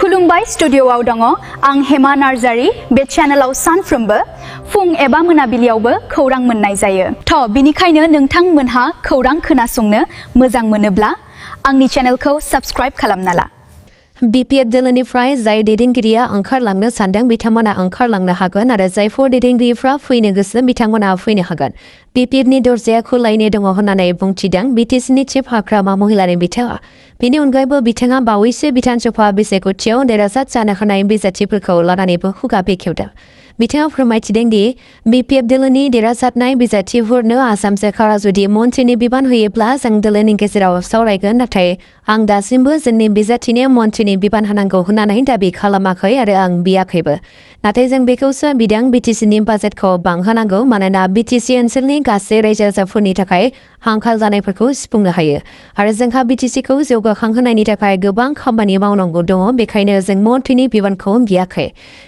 खुलुमबाय स्टुडिय'आव दङ आं हेमा नार्जारी बे चेनेलाव सानफ्रोमबो फुं एबा मोनाबिलियावबो खौरां मोननाय जायो। बिनिखायनो नोंथांमोनहा खौरां खोनासंनो मोजां मोनोब्ला आंनि चेनेलखौ साबस्क्राइब खालामना ला। BPF दोलोनिफ्राय जाय दैदेनगिरिया ओंखारलांनो सानदों बिथांमोना ओंखारलांनो हागोन आरो जायफोर दैदेनगिरिफ्रा फैनो गोसो बिथांमोना फैनो हागोन। BPFनि दरजाया खुलायनो दङ होननानै बुंथिदों BTCनि चिफ हाग्रामा महिलारि बिथाङा। बेनि अनगायैबो बिथाङा बावैसो बिधानसभा बिसायख'थियाव देरहासार जानो हानाय बिजाथिफोरखौ लानानैबो खुगा बेखेवदों। बिथाङा फोरमायथिदों दि BPF दोलोनि देरहासारनाय बिजाथिफोरनो आसाम सोरखारा जुदि मन्थ्रिनि बिबान होयोब्ला जों दोलोनि गेजेराव सावरायगोन, नाथाय आं दासिमबो जोंनि बिजाथिनो मन्थ्रिनि बिबान होनांगौ होननानै दाबि खालामाखै आरो आं बियाखैबो। नाथाय जों बेखौसो बिदों BTCनि बाजेटखौ बांहोनांगौ, मानोना BTC ओनसोलनि गासै रायजो राजाफोरनि थाखाय आंखाल जानायफोरखौ सुफुंनो हायो आरो जोंहा BTCखौ जौगाखांहोनायनि थाखाय गोबां खामानि मावनांगौ दङ, बेखायनो जों मन्थ्रिनि बिबानखौ बियाखै।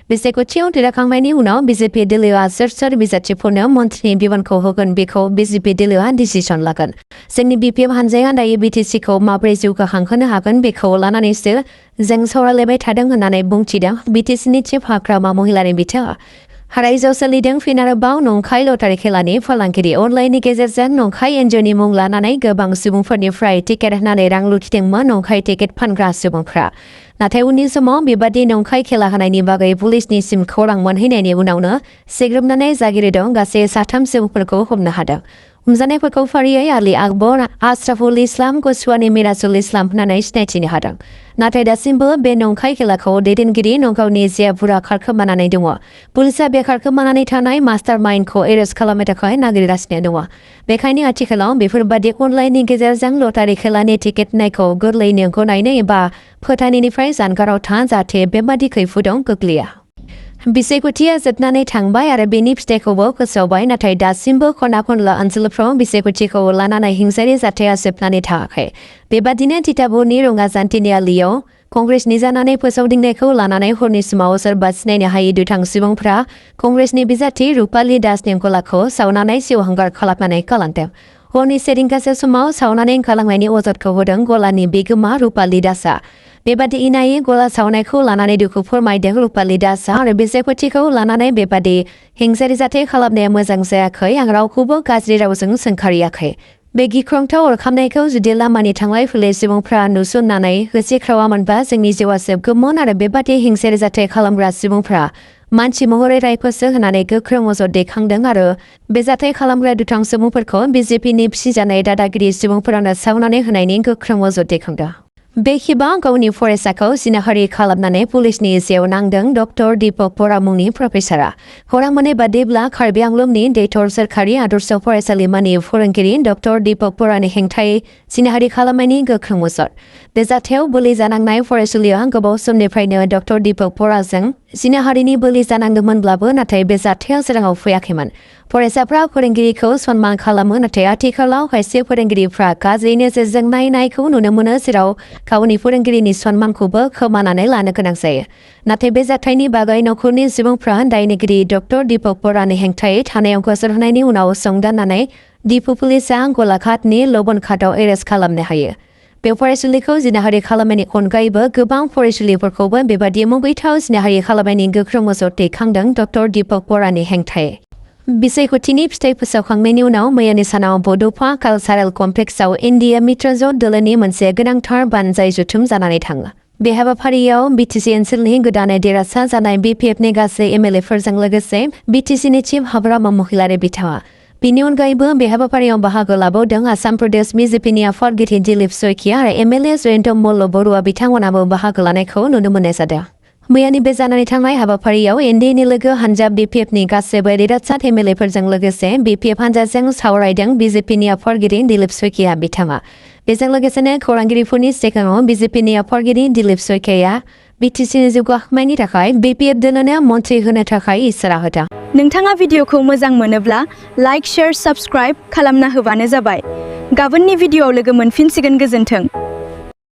बिसायख'थियाव देरहाखांनायनि उनाव BJP दोलोआ सोर सोर बिजाथिफोरनो मन्थ्रिनि बिबानखौ होगोन बेखौ BJP दोलोआ डिसिसन लागोन। जोंनि BPF हानजाया दायो BTCखौ माबोरै जौगाखांहोनो हागोन बेखौ लानानैसो जों सावरायलायबाय थादों होननानै बुंथिदों BTCनि चिफ हाग्रामा महिलारि बिथाङा। रायजोआव सोलिदों फिन आरोबाव नंखाय लटारि खेलानि फालांगिरि। अनलाइननि गेजेरजों नंखाय एनजिअनि मुं लानानै गोबां सुबुंफोरनिफ्राय टिकेट होनानै रां लुथिदोंमोन नंखाय टिकेट फानग्रा सुबुंफ्रा। नाथाय उननि समाव बेबादि नंखाय खेला होनायनि बागै पुलिसनिसिम खौरां मोनहैनायनि उनावनो सिग्रोमनानै जागिरि दं गासै 3 सुबुंफोरखौ हमनो हादों। हमजानायफोरखौ फारियै आली आकबर, आशराफुल इस्लाम, गसवानी मिराजुल इस्लाम होननानै सिनायथिनो हादों। नाथाय दासिमबो बे नंखाय खेलाखौ दैदेनगिरि नगावनि जेफुरा खारखोमानानै दङ। पुलिसआ बे खारखोमानानै थानाय मास्टार माइन्डखौ एरेस्ट खालामनो थाखाय नागिरगासिनो दङ। बेखायनो आथिखालाव बेफोरबादि अनलाइननि गेजेरजों लटारि खेलानि टिकेट होनायखौ गोरलैयैनो गनायनो एबा फोथायनायनिफ्राय जानगाराव था, जाहाथे बेबादि खैफोदाव गोग्लैया। बिसायख'थिया जोबनानै थांबाय आरो बेनि फिथाइखौबो फोसावबाय, नाथाय दासिमबो खना खनला ओनसोलफ्राव बिसायख'थिखौ लानानै हिंसायारि जाथाया जोबनानै थाङाखै। बेबादिनो तिताबरनि रंगाजान्थिनि आलियाव कंग्रेसनि जानानै फोसावदिंनायखौ लानानै हरनि समाव सोरबा सिनायनो हायै दुथां सुबुंफ्रा कंग्रेसनि बिजाथि रुपाली दासनि गलाखौ सावनानै सेवहांगार खालामनानै गालांदों। हरनि 1 रिंगासो समाव सावनानै गालांनायनि अजदखौ होदों गलानि बिगोमा रुपाली दासआ। बेबादि इनायै गला सावनायखौ लानानै दुखु फोरमायदों रुपाली दासआ आरो बिसायख'थिखौ लानानै बेबादि हिंसायारि जाथाय खालामनाया मोजां जायाखै, आं रावखौबो गाज्रि रावजों सोंखारियाखै। बे गिख्रंथाव अरखामनायखौ जुदि लामानि थांलाय फैलाय सुबुंफ्रा नुसननानै होसिख्रावामोनबा जोंनि जिउआ जोबगौमोन आरो बेबादि हिंसायारि जाथाय खालामग्रा सुबुंफ्रा मानसि महरै रायफोरसो होनानै गोख्रों अजद दैखांदों आरो बे जाथाय खालामग्रा दुथां सुबुंफोरखौ BJPनि फिसिजानाय दादागिरि सुबुंफोरानो सावनानै होनायनि गोख्रों अजद दैखांदों। बे खेबा गावनि फरायसाखौ जिनाहारि खालामनानै पुलिसनि जेयाव नांदों डक्टर दीपक बरा मुंनि प्रफेसारआ। खौरां मोननाय बादिब्ला कार्बि आंलमनि दैथर सोरखारि आदर्श फरायसालिमानि फोरोंगिरि डक्टर दीपक बरानि हेंथायै जिनाहारि खालामनायनि गोख्रों अजद। बे जाथायाव बोलि जानांनाय फरायसुलिया गोबाव समनिफ्रायनो डक्टर दीपक बराजों जिनाहारिनि बोलि जानांदोंमोनब्लाबो नाथाय बे जाथाया सोराङाव फैयाखैमोन। फरायसाफ्रा फोरोंगिरिखौ सनमान खालामो, नाथाय आथिखालाव खायसे फोरोंगिरिफ्रा गाज्रि नोजोरजों नायनायखौ नुनो मोनो, जेराव गावनि फोरोंगिरिनि सनमानखौबो खोमानानै लानो गोनां जायो। नाथाय बे जाथायनि बागै नखरनि सुबुंफ्रा दायनिगिरि डक्टर दीपक बरानि हेंथायै थानायाव गोसो होनायनि उनाव संदाननानै दिपु पुलिसआ गलाघाटनि लबनघाटआव एरेस्ट खालामनो हायो। बे फरायसुलिखौ जिनाहारि खालामनायनि अनगायैबो गोबां फरायसुलिफोरखौबो बेबादि मुगैथाव जिनाहारि खालामनायनि गोख्रों अजद दैखांदों डक्टर दीपक बरानि हेंथायै। बिसायख'थिनि फिथाइ फोसावखांनायनि उनाव मैयानि सानाव बड'फा कालचारेल कमप्लेक्सआव इन्डिया मित्रजों दोलोनि मोनसे गोनांथार बानजाय जथुम जानानै थाङो। बे हाबाफारियाव BTC ओनसोलनि गोदानै देरहासार जानाय BPFनि गासै MLAफोरजों लोगोसे BTCनि चिफ हाग्रामा महिलारि बिथाङा। बेनि अनगायैबो बे हाबाफारियाव बाहागो लाबावदों आसाम प्रदेश BJPनि आफादगिरि दिलीप शइकिया आरो MLA जयन्त मल्ल बरुवा बिथांमोनाबो बाहागो लानायखौ नुनो मोननाय जादों। मैयानि बे जानानै थांनाय हाबाफारियाव एनडिएनि लोगो हानजा BPFनि गासैबो देरहासार MLAफोरजों लोगोसे BPF हानजाजों सावरायदों BJPनि आफादगिरि दिलीप शइकिया बिथाङा। बेजों लोगोसेनो खौरांगिरिफोरनि सिगाङाव BJPनि आफादगिरि दिलीप शइकियाया BTCनि जौगाखांनायनि थाखाय BPF दोलोनो मन्थ्रि होनो थाखाय इसारा होदों। नोंथाङा भिडिअखौ मोजां मोनोब्ला लाइक, शेयार, साबस्क्राइब खालामना होबानो जाबाय। गाबोननि भिडिअआव लोगो मोनफिनसिगोन, गोजोन्थों।